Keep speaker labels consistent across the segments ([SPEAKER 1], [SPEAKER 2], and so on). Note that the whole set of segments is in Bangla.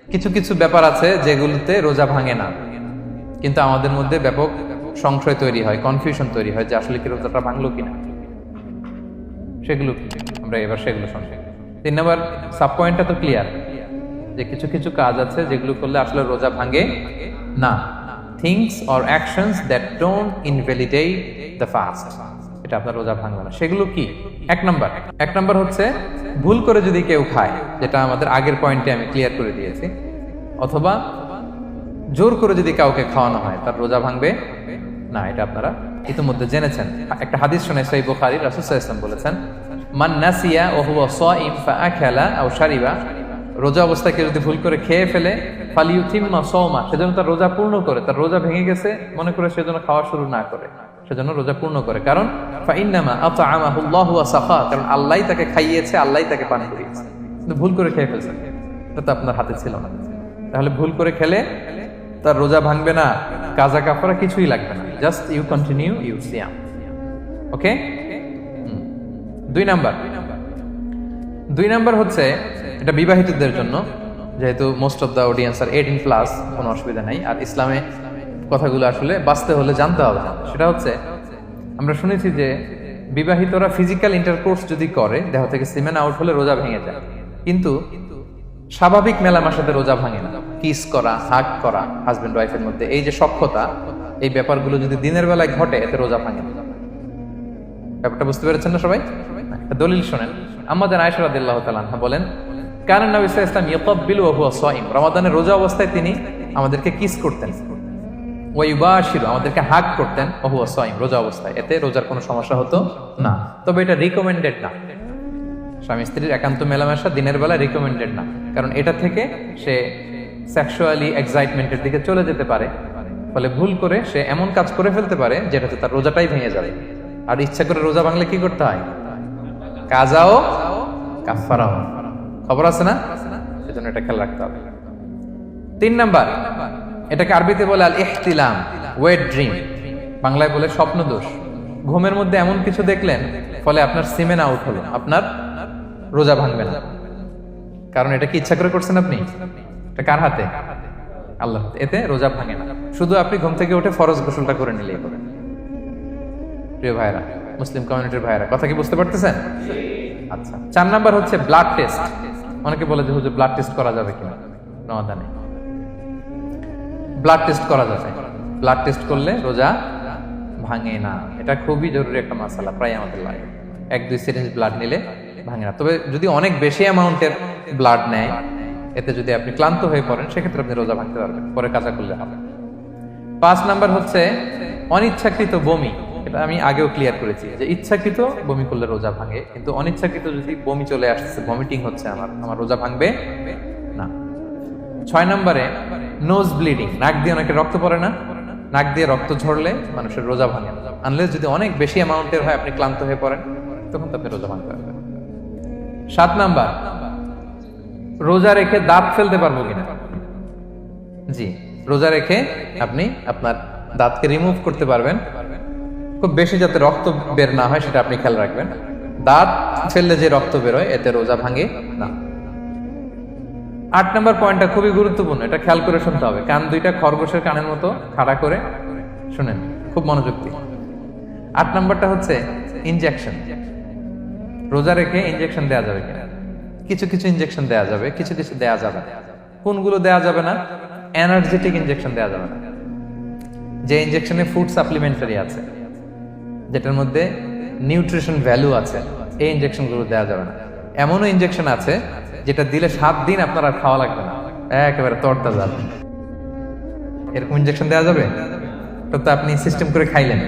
[SPEAKER 1] কিছু কিছু ব্যাপার আছে যেগুলোতে রোজা ভাঙে না, কিন্তু আমাদের মধ্যে ব্যাপক সংশয় তৈরি হয়, কনফিউশন তৈরি হয় যে আসলে কি রোজাটা ভাঙলো কিনা। সেগুলো কি? আমরা এবার সেগুলো শুনবো। 3 নম্বর সাব পয়েন্টটা তো ক্লিয়ার যে কিছু কিছু কাজ আছে যেগুলো করলে আসলে রোজা ভাঙে না। Things or actions that don't invalidate the fast, এটা আপনার রোজা ভাঙবে না। সেগুলো কি? এক নাম্বার হচ্ছে ভুল করে যদি কেউ খায়, যেটা আমাদের আগের পয়েন্টে আমি ক্লিয়ার করে দিয়েছি, অথবা জোর করে যদি কাউকে খাওয়ানো হয়, তার রোজা ভাঙবে না। এটা আপনারা ইতিমধ্যে জেনেছেন। একটা হাদিস শুনে সহিহ বুখারী, রাসূল সাল্লাল্লাহু আলাইহি ওয়াসাল্লাম বলেছেন, মান নাসিয়া ওয়া হুয়া সাইম ফাআকালা আও শারিবা, রোজা অবস্থায় কেউ যদি ভুল করে খেয়ে ফেলে, ফালিউতিম্মা সাওমা, সেজন্য তার রোজা পূর্ণ করে। তার রোজা ভেঙে গেছে মনে করে সেজন্য খাওয়া শুরু না করে, সেজন্য রোজা পূর্ণ করে। কারণ ফাইন্নামা আতআমাহুল্লাহু ওয়া সাকা, কারণ আল্লাহই তাকে খাইয়েছে, আল্লাহই তাকে পান করিয়েছে। কিন্তু ভুল করে খেয়ে ফেলছেন, এটা তো আপনার হাতে ছিল না। তাহলে ভুল করে খেলে তার রোজা ভাঙবে না, কাজা কাফারা কিছুই লাগবে না, জাস্ট ইউ কন্টিনিউ ইউ সিয়াম। ওকে। 2 নাম্বার হচ্ছে, এটা বিবাহিতদের জন্য, যেহেতু most of the audience are 18+, কোনো অসুবিধা নাই। আর ইসলামে কথাগুলো আসলে বাঁচতে হলে জানতে হবে না। সেটা হচ্ছে, আমরা শুনেছি যে বিবাহিতরা ফিজিক্যাল ইন্টারকোর্স যদি করে, দেহ থেকে সিমেন আউট হলে রোজা ভেঙে যায়, কিন্তু স্বাভাবিক মেলামেশার সাথে রোজা ভাঙে না। কিস করা, হাগ করা হাজবেন্ড ওয়াইফের মধ্যে, এই যে সখ্যতা, এই ব্যাপারগুলো যদি দিনের বেলায় ঘটে, এতে রোজা ভাঙে না। ব্যাপারটা বুঝতে পেরেছেন না সবাই? একটা দলিল শোনেন। আম্মাজান আয়েশা রাদিয়াল্লাহু তাআলা আনহা বলেন, কানা নবী সাল্লাল্লাহু আলাইহি ওয়াসাল্লাম ইয়াকাব্বিলু ওয়া হুয়া সাইম, রমাদানের রোজা অবস্থায় তিনি আমাদেরকে কিস করতেন, ওয়া ইউবাশিরু, আমাদেরকে হাগ করতেন, ওয়া হুয়া সাইম, রোজা অবস্থায়। এতে রোজার কোনো সমস্যা হতো না। তবে এটা রিকমেন্ডেড না। স্বামী স্ত্রীর একান্ত মেলামেশা দিনের বেলা রিকমেন্ডেড না, কারণ এটা থেকে সে সেক্সুয়ালি এক্সাইটমেন্টের দিকে চলে যেতে পারে। ফলে ভুল করে সে এমন কাজ করে ফেলতে পারে যেটাতে তার রোজাটাই ভেঙে যাবে। আর ইচ্ছা করে রোজা ভাঙলে কি করতে হয়? কাজাও কাফারাও। খবর আছে না? সেজন্য এটা খেয়াল রাখতে হবে। 3 নাম্বার, এটাকে আরবিতে বলে আল ইহতিলাম, ওয়েট ড্রিম, বাংলায় বলে স্বপ্ন দোষ। ঘুমের মধ্যে এমন কিছু দেখলেন, ফলে আপনার সিমেন আউট হলো, আপনার রোজা ভাঙবে না। কারণ এটা কি ইচ্ছা করে করছেন আপনি? এটা কার হাতে? আল্লাহর হাতে। এতে রোজা ভাঙে না। শুধু আপনি ঘুম থেকে উঠে ফরজ গোসলটা করে নিলেই হবে। প্রিয় ভাইরা, মুসলিম কমিউনিটির ভাইরা, কথা কি বুঝতে পারতেছেন? আচ্ছা। 4 নাম্বার হচ্ছে ব্লাড টেস্ট। অনেকে বলে যে হুজুর ব্লাড টেস্ট করা যাবে কিনা রমাদানে? ব্লাড টেস্ট করা যাবে। ব্লাড টেস্ট করলে রোজা ভাঙে না। এটা খুবই জরুরি একটা মাসালা, প্রায় আমাদের লাগে। 1-2 সিরিঞ্জ ব্লাড নিলে ভাঙে না। তবে যদি অনেক বেশি অ্যামাউন্টের ব্লাড নেয়, এতে যদি আপনি ক্লান্ত হয়ে পড়েন, সেক্ষেত্রে আপনি রোজা ভাঙতে পারবেন, পরে কাজা করলে হবে। 5 নাম্বার হচ্ছে অনিচ্ছাকৃত বমি। এটা আমি আগেও ক্লিয়ার করেছি যে ইচ্ছাকৃত বমি করলে রোজা ভাঙে, কিন্তু অনিচ্ছাকৃত যদি বমি চলে আসছে, ভমিটিং হচ্ছে, আমার রোজা ভাঙবে না। 6 নম্বরে নোজ ব্লিডিং, নাক দিয়ে অনেকে রক্ত পড়ে না, নাক দিয়ে রক্ত ঝরলে মানুষের রোজা ভাঙে না, আনলেস যদি অনেক বেশি অ্যামাউন্টের হয়, আপনি ক্লান্ত হয়ে পড়েন, তখন তো আপনি রোজা ভাঙতে পারবেন। 7 নাম্বার, রোজা রেখে দাঁত ফেলতে পারবো কিনা? জি, রোজা রেখে আপনি আপনার দাঁতকে রিমুভ করতে পারবেন, খুব বেশি যাতে রক্ত বের না হয় সেটা আপনি খেয়াল রাখবেন। দাঁত ফেললে যে রক্ত বেরোয়, এতে রোজা ভাঙে না। 8 নম্বর পয়েন্টটা খুবই গুরুত্বপূর্ণ, এটা খেয়াল করে শুনতে হবে। কান দুইটা খরগোশের কানের মতো খাড়া করে শুনেন, খুব মনোযোগ দিয়ে। 8 নম্বরটা হচ্ছে ইনজেকশন। রোজা রেখে ইনজেকশন দেওয়া যাবে কিনা? কিছু কিছু ইনজেকশন দেওয়া যাবে, কিছু কিছু দেওয়া যাবে না। কোনগুলো দেওয়া যাবে না? এনার্জেটিক ইনজেকশন দেওয়া যাবে না। যে ইনজেকশনে ফুড সাপ্লিমেন্টারি আছে, যেটার মধ্যে নিউট্রিশন ভ্যালু আছে, এই ইনজেকশনগুলো দেওয়া যাবে না। এমনও ইনজেকশন আছে যেটা দিলে 7 দিন আপনার আর খাওয়া লাগবে না, একেবারে তরতা যাবে। এরকম ইনজেকশন দেওয়া যাবে? তো আপনি সিস্টেম করে খাইলেন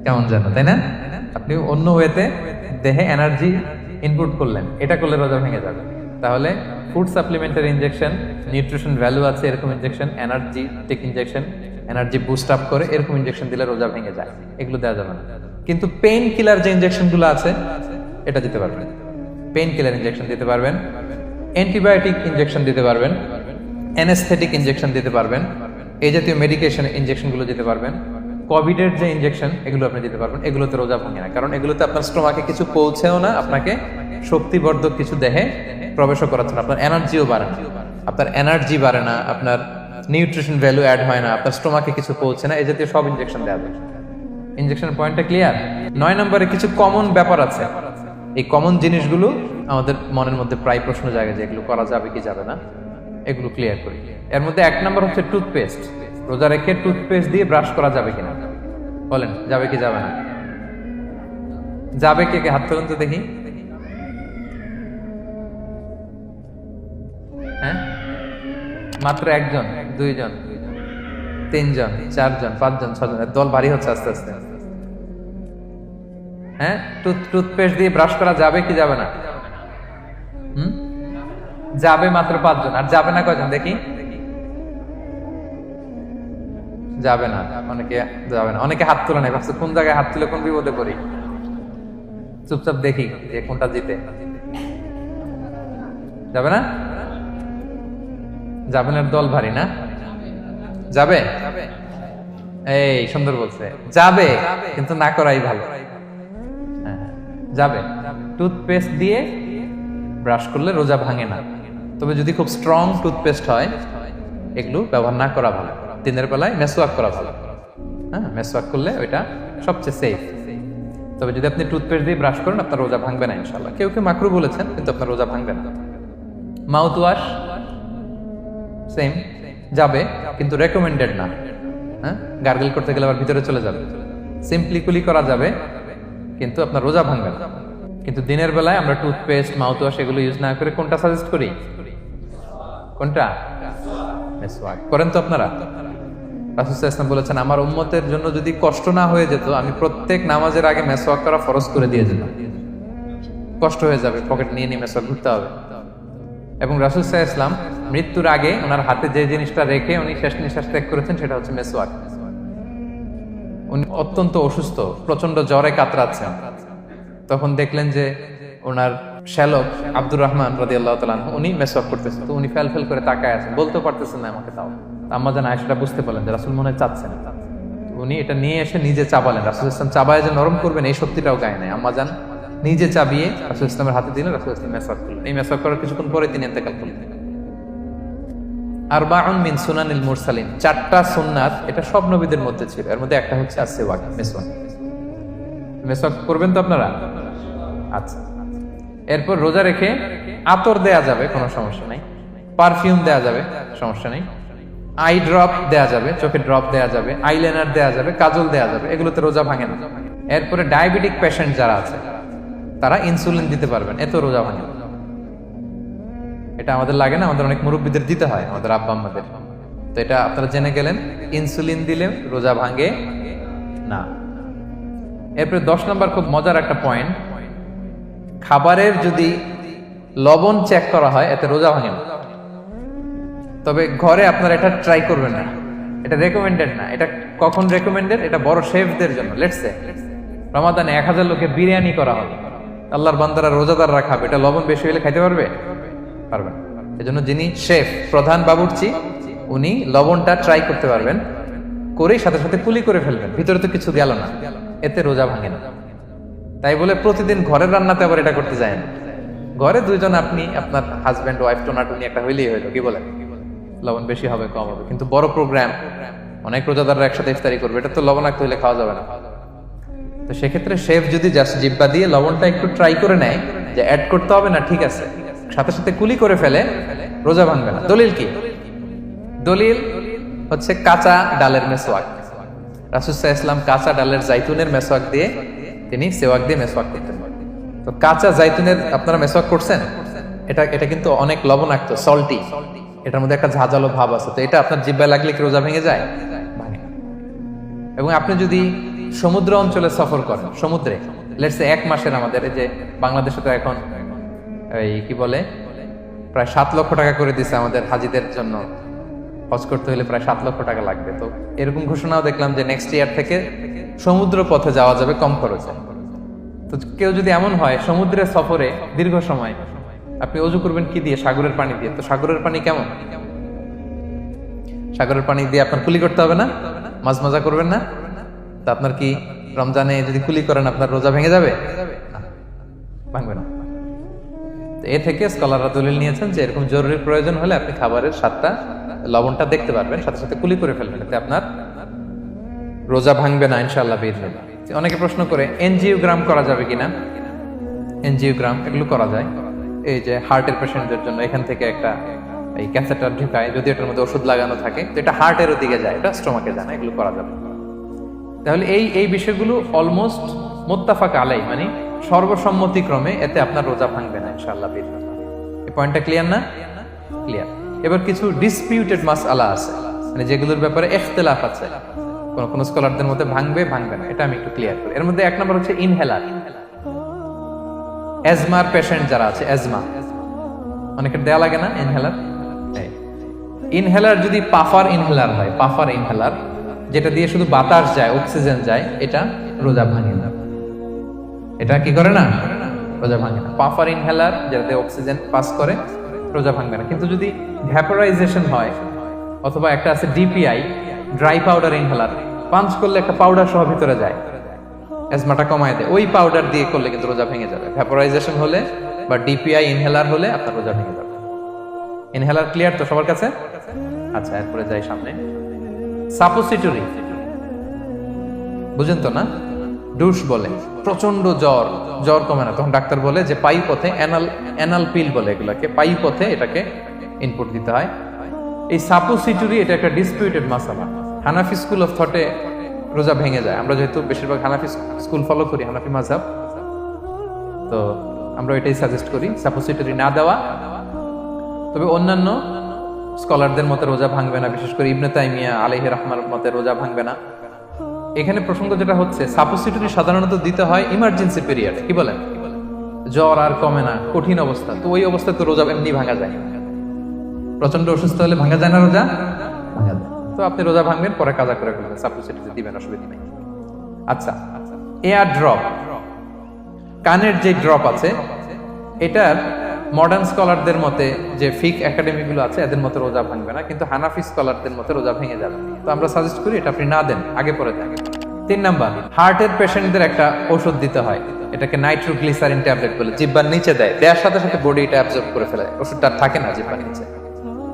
[SPEAKER 1] কেমন জানো, তাই না? আপনি অন্য ওয়েতে দেহে এনার্জি ইনপুট করলেন, এটা করলে রোজা ভেঙে যাবে। তাহলে food supplementary injection, nutrition value আছে এরকম injection, energetic injection, energy boost up করে এরকম ইনজেকশন দিলে রোজা ভেঙে যায়, এগুলো দেওয়া যাবে না। কিন্তু পেইন কিলার যে ইনজেকশন গুলো আছে, এটা দিতে পারবেন। পেইন কিলার ইনজেকশন দিতে পারবেন, অ্যান্টিবায়োটিক ইনজেকশন দিতে পারবেন, অ্যানেস্থেটিক ইনজেকশন দিতে পারবেন, এই জাতীয় মেডিকেশন ইনজেকশন গুলো দিতে পারবেন। কোভিডের যে ইনজেকশন, এগুলো আপনি দিতে পারবেন। এগুলোতে রোজা ভাঙে না, কারণ এগুলোতে আপনার স্টোমাকে কিছু পৌঁছেও না, আপনাকে শক্তিবর্ধক কিছু দেহে প্রবেশও করাচ্ছে না, আপনার এনার্জিও বাড়ে না। আপনার এনার্জি বাড়ে না, আপনার নিউট্রিশন ভ্যালু অ্যাড হয় না, আপনার স্টোমাকে কিছু পৌঁছে না, এই জাতীয় সব ইনজেকশন দেওয়া যায়। ইনজেকশন পয়েন্টটা ক্লিয়ার? 9 নম্বরে কিছু কমন ব্যাপার আছে। এই কমন জিনিসগুলো আমাদের মনের মধ্যে প্রায় প্রশ্ন জাগে যে এগুলো করা যাবে কি যাবে না, এগুলো ক্লিয়ার করি। এর মধ্যে 1 নম্বর হচ্ছে টুথপেস্ট। রোজা রেখে টুথপেস্ট দিয়ে ব্রাশ করা যাবে কিনা, বলেন যাবে কি যাবে না? যাবে, কে কে হাত তুলুন তো দেখি। হ্যাঁ, মাত্র 1 জন, 2 জন, 3 জন, 4 জন, 5 জন, 6 জন, দল ভারী হচ্ছে আস্তে আস্তে। হ্যাঁ, টুথপেস্ট দিয়ে ব্রাশ করা যাবে কি যাবে না? যাবে মাত্র 5 জন। আর যাবে না কয়জন দেখি? যাবে না, অনেকে যাবে না, অনেকে হাত তোলে নাই, ভাবছে কোন জায়গায় হাত তুলে কোন বিপদে পড়ি। চুপচাপ দেখি যে কোনটা জিতে। যাবে না? যাবে না, দল ভারী না? যাবে? এই সুন্দর বলছে, যাবে, কিন্তু না করাই ভালো। যাবে। টুথপেস্ট দিয়ে ব্রাশ করলে রোজা ভাঙে না, তবে যদি খুব স্ট্রং টুথপেস্ট হয় এগুলো ব্যবহার না করা ভালো। দিনের বেলায় মেসওয়াক করা ভালো। হ্যাঁ, মেসওয়াক করলে ওইটা সবচেয়ে সেফ। তবে যদি আপনি টুথপেস্ট দিয়ে ব্রাশ করেন আপনার রোজা ভাঙবে না ইনশাআল্লাহ। কেউ কেউ মাকরু বলেছেন, কিন্তু আপনার রোজা ভাঙবে না। মাউথ ওয়াশ সেম, যাবে, কিন্তু রেকমেন্ডেড না। হ্যাঁ, গার্গল করতে গেলে আবার ভিতরে চলে যাবে। সিম্পলি কুলি করা যাবে, কিন্তু আপনার রোজা ভাঙবে না। কিন্তু দিনের বেলায় আমরা টুথপেস্ট, মাউথ ওয়াশ এগুলো ইউজ না করে কোনটা সাজেস্ট করি? কোনটা? মেসওয়াক করেন তো আপনারা? রাসূল সাল্লাল্লাহু আলাইহি ওয়াসাল্লাম বলেছেন, আমার উম্মতের জন্য যদি কষ্ট না হয়ে যেত আমি প্রত্যেক নামাজের আগে মেসওয়াক করা ফরজ করে দিয়ে যেতাম। কষ্ট হয়ে যাবে, পকেট নিয়ে নিয়ে মেসওয়াক ঘুরতে হবে। এবং রাসূল সাল্লাল্লাহু আলাইহি ওয়াসাল্লাম মৃত্যুর আগে ওনার হাতে যে জিনিসটা রেখে উনি শেষ নিঃশ্বাস ত্যাগ করেছেন সেটা হচ্ছে মেসওয়াক। উনি অত্যন্ত অসুস্থ, প্রচন্ড জ্বরে কাতরাচ্ছেন। তখন দেখলেন যে ওনার শ্যালক আব্দুর রহমান রাদিয়াল্লাহু তাআলা আনহু উনি মেসওয়াক করতেছেন, তো উনি ফেল ফেল করে তাকায় আছেন, বলতে পারতেছেন না আমাকে। তাও আম্মা জান আয়েশা বুঝতে পারলেন যে রাসূল মনে হয় চাচ্ছেন, উনি এটা নিয়ে এসে নিজে চাবালেন। রাসূল সাল্লাল্লাহু আলাইহি ওয়াসাল্লাম চাবায় যে নরম করবেন এই শক্তিটাও গায়ে নাই। আম্মা জান নিজে চাবিয়ে রাসূল সাল্লাল্লাহু আলাইহি ওয়াসাল্লামের হাতে দিলেন, রাসূল সাল্লাল্লাহু আলাইহি ওয়াসাল্লাম মেসওয়াক করলেন। এই মেসওয়াক করার কিছুক্ষণ পরে তিনি ইন্তেকাল করলেন। আরবাউন মিন সুনানিল মুরসালিন, 4টা সুন্নাত, এটা সব নবীদের মধ্যে ছিল। এর মধ্যে একটা হচ্ছে আসওয়াক, মেসওয়াক। মেসওয়াক করবেন তো আপনারা? আচ্ছা, এরপর রোজা রেখে আতর দেয়া যাবে, কোনো সমস্যা নাই। পারফিউম দেয়া যাবে, সমস্যা নেই। আই ড্রপ দেয়া যাবে, চোখে ড্রপ দেয়া যাবে, আইলাইনার দেয়া যাবে, কাজল দেয়া যাবে, এগুলোতে রোজা ভাঙে না। এরপরে ডায়াবেটিক পেশেন্ট যারা আছে তারা ইনসুলিন দিতে পারবেন, এত রোজা ভাঙে না। এটা আমাদের লাগে না, আমাদের অনেক মুরব্বীদের দিতে হয়, আমাদের আব্বা আম্মাদের। তো এটা আপনারা জেনে গেলেন, ইনসুলিন দিলে রোজা ভাঙে না। এরপরে 10 নম্বর খুব মজার একটা পয়েন্ট, খাবারের যদি লবণ চেক করা হয় এতে রোজা ভাঙে না। তবে ঘরে আপনারা এটা ট্রাই করবেন না, এটা রেকমেন্ডেড না। এটা কখন রেকমেন্ডেড? এটা বড় শেফদের জন্য। লেটস সে রমাদানে 1000 লোকে বিরিয়ানি করা হবে, আল্লাহর বান্দারা রোজাদাররা খাবে, এটা লবণ বেশি হলে খাইতে পারবে? পারবেন। এজন্য যিনি শেফ, প্রধান বাবুর্চি, উনি লবণটা ট্রাই করতে পারবেন, করেই সাথে সাথে কুলি করে ফেলবেন, ভিতরে তো কিছু গেল না, এতে রোজা ভাঙে না। তাই বলে প্রতিদিন ঘরের রান্নাতে আবার এটা করতে যায় না। ঘরে 2 জন, আপনি আপনার হাজবেন্ড ওয়াইফ টোনাটুনি একটা হইলেই হইলো, কি বলেন? লবণ বেশি হবে কম হবে, কিন্তু বড় প্রোগ্রাম, অনেক রোজাদাররা একসাথে ইফতারি করবে, এটা তো লবণাক্ত হইলে খাওয়া যাবে না। তো সেক্ষেত্রে শেফ যদি জাস্ট জিব্বা দিয়ে লবণটা একটু ট্রাই করে নেয় যে অ্যাড করতে হবে না, ঠিক আছে, সাথে সাথে কুলি করে ফেলে, রোজা ভাঙবে না। দলিল কি? দলিল হচ্ছে কাঁচা ডালের মেসওয়াক। রাসূল সাল্লাল্লাহু আলাইহি ওয়াসাল্লাম কাঁচা ডালের জাইতুনের মেসওয়াক দিয়ে তিনি সেওয়াক দিয়ে মেসওয়াক করতেন। তো কাঁচা জাইতুনের আপনারা মেসওয়াক করছেন, এটা কিন্তু অনেক লবণাক্ত, সল্টি, এটার মধ্যে একটা ঝাঁঝালো ভাব আছে। তো এটা আপনার জিহ্বায় লাগলে কি রোজা ভেঙে যায়? ভাঙে। এবং আপনি যদি সমুদ্র অঞ্চলে সফর করেন, সমুদ্রে লেটস সে 1 মাসের, আমাদের এই যে বাংলাদেশে তো এখন এই কি বলে প্রায় 7 লক্ষ টাকা করে দিছে আমাদের হাজিদের জন্য, হজ করতে হলে প্রায় 7 লক্ষ টাকা লাগবে। তো এরকম ঘোষণাও দেখলাম যে নেক্সট ইয়ার থেকে সমুদ্র পথে যাওয়া যাবে কম খরচে। তো কেউ যদি এমন হয় সমুদ্রের সফরে দীর্ঘ সময়, আপনি ওযু করবেন কি দিয়ে? সাগরের পানি দিয়ে। তো সাগরের পানি কেমন? সাগরের পানি দিয়ে আপনার কুলি করতে হবে না? মাছ মজা করবেন না? তা আপনার কি রমজানে যদি কুলি করেন আপনার রোজা ভেঙে যাবে? ভাঙবে না। এ থেকে স্কলাররা দলিল নিয়েছেন যে এরকম জরুরি প্রয়োজন হলে আপনি খাবারের স্বাদটা লবণটা দেখতে পারবেন, সাথে সাথে কুলি করে ফেলবেন, এতে আপনার রোজা ভাঙবে না ইনশাআল্লাহ বিইذনিল্লাহ। অনেকে প্রশ্ন করে এনজিওগ্রাম করা যাবে কিনা। এনজিওগ্রাম এগুলো করা যায়, এই যে হার্টের পেশেন্টদের জন্য এখান থেকে একটা এই ক্যাথেটার ঢুকায়, যদি এটার মধ্যে ওষুধ লাগানো থাকে তো এটা হার্টের দিকে যায়, এটা স্টোমাকে যায় না, এগুলো করা যাবে। তাহলে এই বিষয়গুলো অলমোস্ট মুত্তাফাক আলাই, মানে সর্বসম্মতিক্রমে এতে আপনার রোজা ভাঙবে না ইনশাআল্লাহ বিইذনিল্লাহ। এই পয়েন্টটা ক্লিয়ার না? ক্লিয়ার। এবার কিছু ডিসপিউটেড মাসআলা আছে, মানে যেগুলোর ব্যাপারে ইখতিলাফ আছে, কোন স্কলারদের মধ্যে ভাঙবে ভাঙবে না, এটা আমি একটু ক্লিয়ার করি। এর মধ্যে এক নম্বর হচ্ছে ইনহেলার। অ্যাজমার পেশেন্ট যারা আছে, অ্যাজমা অনেকের দেয়া লাগে না ইনহেলার। ইনহেলার যদি পাফার ইনহেলার হয়, পাফার ইনহেলার যেটা দিয়ে শুধু বাতাস যায়, অক্সিজেন যায়, এটা রোজা ভাঙে না। এটা কি করে না? রোজা ভাঙে না। পাফার ইনহেলার যেটা দিয়ে অক্সিজেন পাস করে, রোজা ভাঙবে না। কিন্তু যদি ভ্যাপোরাইজেশন হয়, অথবা একটা আছে DPI, dry powder inhaler, punch করলে একটা পাউডার সহ ভিতরে যায়, অ্যাজমাটা কমায় দেয়, ওই পাউডার দিয়ে করলে কিন্তু রোজা ভেঙে যাবে। ভ্যাপোরাইজেশন হলে বা ডিপিআই ইনহেলার হলে আপনার রোজা ভেঙে যাবে। ইনহেলার ক্লিয়ার তো সবার কাছে? আচ্ছা, এরপরে যাই সামনে। সাপোসিটরি বুঝেন তো না? ডুশ বলে, প্রচন্ড জ্বর কমে না, তখন ডাক্তার বলে যে পাই পথে অ্যানাল পিল বলে এগুলাকে, পাই পথে এটাকে ইনপুট দিতে হয়। এই সাপোসিটরি এটা একটা ডিসপিউটেড মাসালা। হানাফি স্কুল অফ থটে রোজা ভেঙে যায়। আমরা যেহেতু বেশিরভাগ হানাফি স্কুল ফলো করি, হানাফি মাযহাব, তো আমরা এটাই সাজেস্ট করি সাপোসিটরি না দেওয়া। তবে অন্যান্য স্কলারদের মতে রোজা ভাঙবে না, বিশেষ করে ইবনে তাইমিয়া আলাইহি রাহমার মতে রোজা ভাঙবে না। এখানে প্রসঙ্গ যেটা হচ্ছে, সাপোসিটরি সাধারণত দিতে হয় ইমার্জেন্সি পিরিয়ডে। কি বলেন? জ্বর আর কমে না, কঠিন অবস্থা, তো ওই অবস্থায় তো রোজা এমনি ভাঙা যায়। প্রচন্ড অসুস্থ হলে ভাঙা যায় না রোজা? ভাঙা যায়। তো আপনি রোজা ভাঙবেন, পরে কাজা করে ফেলবেন, সাপোসিটরি দিবেন, অসুবিধা নেই। আচ্ছা, এয়ার ড্রপ, কানের যে ড্রপ আছে, এটার মডার্ন স্কলারদের মতে, যে ফিক একাডেমি গুলো আছে, এদের মতে রোজা ভাঙবে না, কিন্তু হানাফি স্কলারদের মতে রোজা ভেঙে যাবে। তো আমরা সাজেস্ট করি এটা আপনি না দেন, আগে পরে দেন। 3 নাম্বার, হার্টের পেশেন্টদের একটা ওষুধ দিতে হয়, এটাকে নাইট্রোগ্লিসারিন ট্যাবলেট বলে, জিহ্বার নিচে দেওয়ার সাথে সাথে বডি এটা অ্যাবজর্ব করে ফেলে, ওষুধটা থাকে না জিহ্বার নিচে।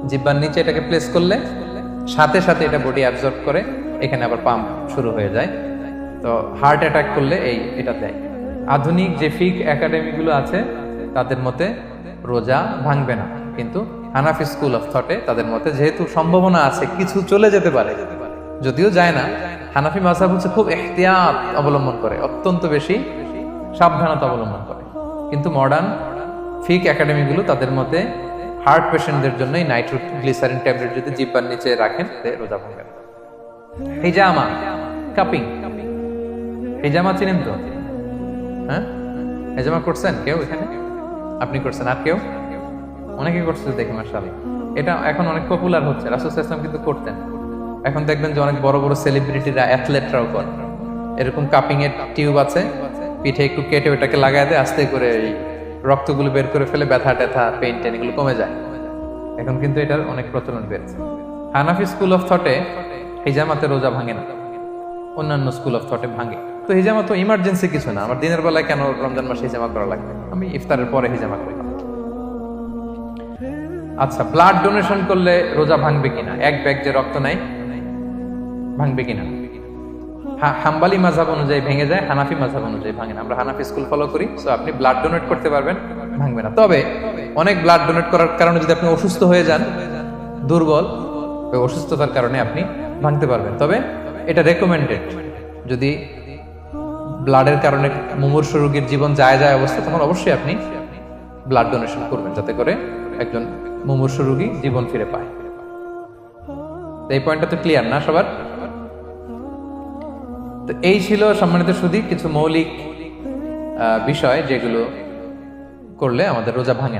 [SPEAKER 1] জিহ্বার নিচে এটাকে প্লেস করলে সাথে সাথে এটা বডি অ্যাবজর্ব করে, এখানে আবার পাম্প শুরু হয়ে যায়। তো হার্ট অ্যাটাক করলে এটা দেয়। আধুনিক যে ফিক একাডেমি গুলো আছে তাদের মতে রোজা ভাঙবে না, কিন্তু হানাফি স্কুল অফ থটে তাদের মতে যেহেতু সম্ভাবনা আছে কিছু চলে যেতে পারে, যদিও যায় না, হানাফি মাযহাব হচ্ছে খুব ইহতিয়াত অবলম্বন করে, অত্যন্ত বেশি সাবধানতা অবলম্বন করে। কিন্তু মডার্ন ফিক একাডেমি গুলো তাদের মতে হার্ট পেশেন্টদের জন্য নাইট্রোগ্লিসারিন ট্যাবলেট যদি জিহ্বার নিচে রাখেন রোজা ভাঙবে না। হিজামা, কাপিং, হিজামা চিনেন তো? হ্যাঁ, হিজামা করছেন কেউ এখানে? আপনি করছেন, আর কেউ? অনেকে করছে দেখি মাশাআল্লাহ। এটা এখন অনেক পপুলার হচ্ছে, রাসূল সাল্লাল্লাহু আলাইহি ওয়াসাল্লাম কিন্তু করতেন। এখন দেখবেন যে অনেক বড় বড় সেলিব্রিটিরা, অ্যাথলেটরাও করে। এরকম কাপিং এর টিউব আছে, পিঠে একটু কেটে ওটাকে লাগায় দেয়, আস্তে করে এই রক্তগুলো বের করে ফেলে, ব্যথা ট্যাথা, পেইন টেন এগুলো কমে যায়। এখন কিন্তু এটার অনেক প্রচলন বেড়েছে। হানাফি স্কুল অফ থটে হিজামাতে রোজা ভাঙে না, অন্যান্য স্কুল অফ থটে ভাঙে। তো হিজামা তো ইমার্জেন্সি কিছু না, আমার দিনের বেলায় কেন রমজান মাসে হিজামা করা লাগবে? আমি ইফতারের পরে হিজামা করলাম। আচ্ছা, ব্লাড ডোনেশন করলে রোজা ভাঙবে কিনা? এক ব্যাগ যে রক্ত নেয়, ভাঙবে কিনা? হাম্বালি মাযহাব অনুযায়ী ভেঙে যায়, হানাফি মাযহাব অনুযায়ী ভাঙে না। আমরা হানাফি স্কুল ফলো করি, সো আপনি ব্লাড ডোনেট করতে পারবেন, ভাঙবে না। তবে অনেক ব্লাড ডোনেট করার কারণে যদি আপনি অসুস্থ হয়ে যান, দুর্বল, ওই অসুস্থতার কারণে আপনি ভাঙতে পারবেন। তবে এটা রেকমেন্ডেড, যদি ব্লাডের কারণে মুমূর্ষু রোগীর জীবন যায় অবস্থা, তখন অবশ্যই আপনি ব্লাড ডোনেশন করবেন, যাতে করে একজন মুমূর্ষু রোগী জীবন ফিরে পায়। এই পয়েন্টটা তো ক্লিয়ার না সবার? তো এই ছিল সম্মানিত সুধী কিছু মৌলিক বিষয় যেগুলো করলে আমাদের রোজা ভাঙে না।